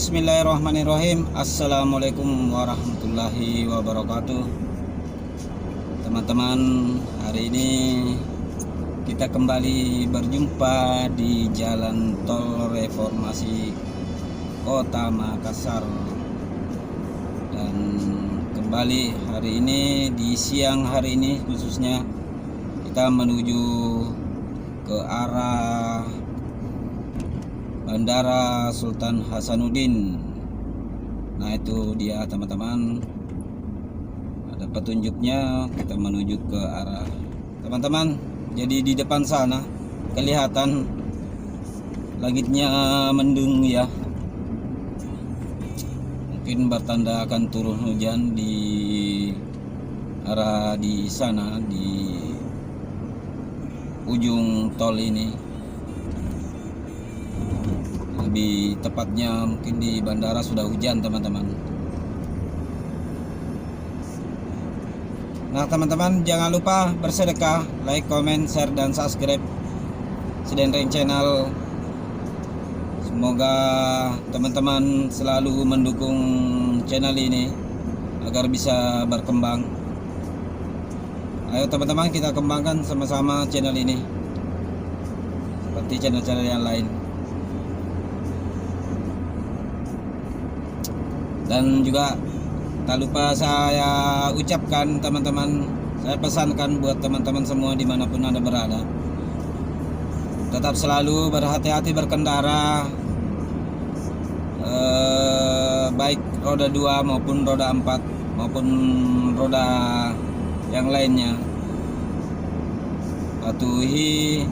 Bismillahirrahmanirrahim. Assalamualaikum warahmatullahi wabarakatuh. Teman-teman, hari ini kita kembali berjumpa di Jalan Tol Reformasi Kota Makassar. Dan kembali hari ini, di siang hari ini khususnya, kita menuju ke arah Bandara Sultan Hasanuddin. Nah, itu dia teman-teman, ada petunjuknya. Kita menuju ke arah teman-teman. Jadi di depan sana kelihatan langitnya mendung ya, mungkin bertanda akan turun hujan di arah di sana, di ujung tol ini. Lebih tepatnya mungkin di bandara sudah hujan teman-teman. Nah teman-teman, jangan lupa bersedekah, like, comment, share, dan subscribe Sedenreng Channel. Semoga teman-teman selalu mendukung channel ini agar bisa berkembang. Ayo teman-teman, kita kembangkan sama-sama channel ini seperti channel-channel yang lain. Dan juga tak lupa saya ucapkan teman-teman, saya pesankan buat teman-teman semua dimanapun Anda berada, tetap selalu berhati-hati berkendara, baik roda 2 maupun roda 4 maupun roda yang lainnya. Patuhi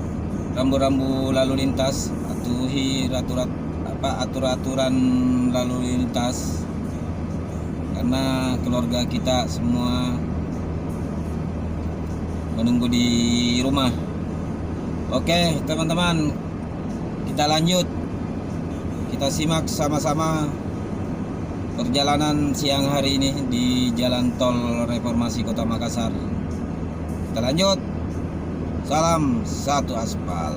rambu-rambu lalu lintas, patuhi aturan lalu lintas, karena keluarga kita semua menunggu di rumah. Oke teman-teman, kita lanjut, kita simak sama-sama perjalanan siang hari ini di Jalan Tol Reformasi Kota Makassar. Kita lanjut. Salam satu aspal.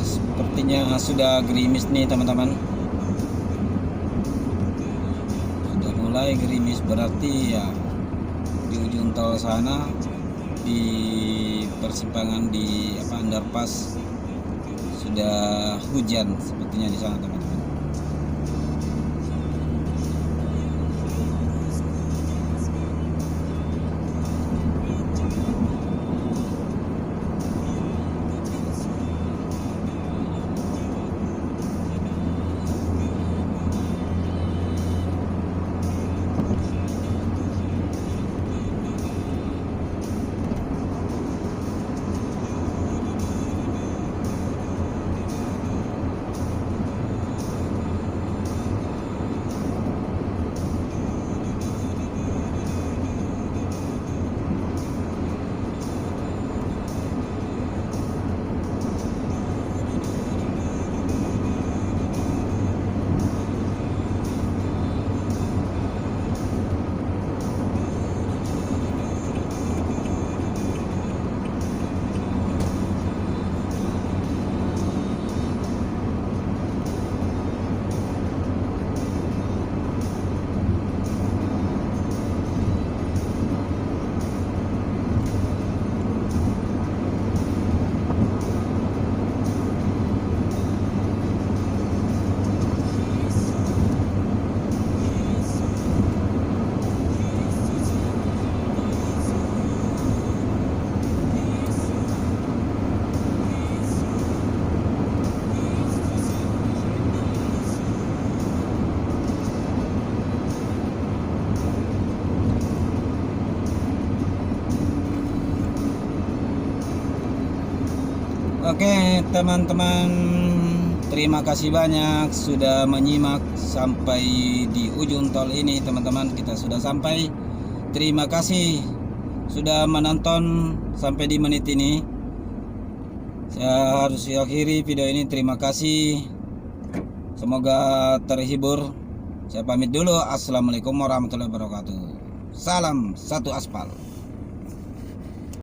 sepertinya sudah gerimis nih teman-teman. Sudah mulai gerimis, berarti ya di ujung tol sana, di persimpangan di underpass, sudah hujan sepertinya di sana teman-teman. Oke teman-teman, terima kasih banyak sudah menyimak sampai di ujung tol ini teman-teman. Kita sudah sampai. Terima kasih sudah menonton sampai di menit ini. Saya harus akhiri video ini. Terima kasih, semoga terhibur. Saya pamit dulu. Assalamualaikum warahmatullahi wabarakatuh. Salam satu aspal.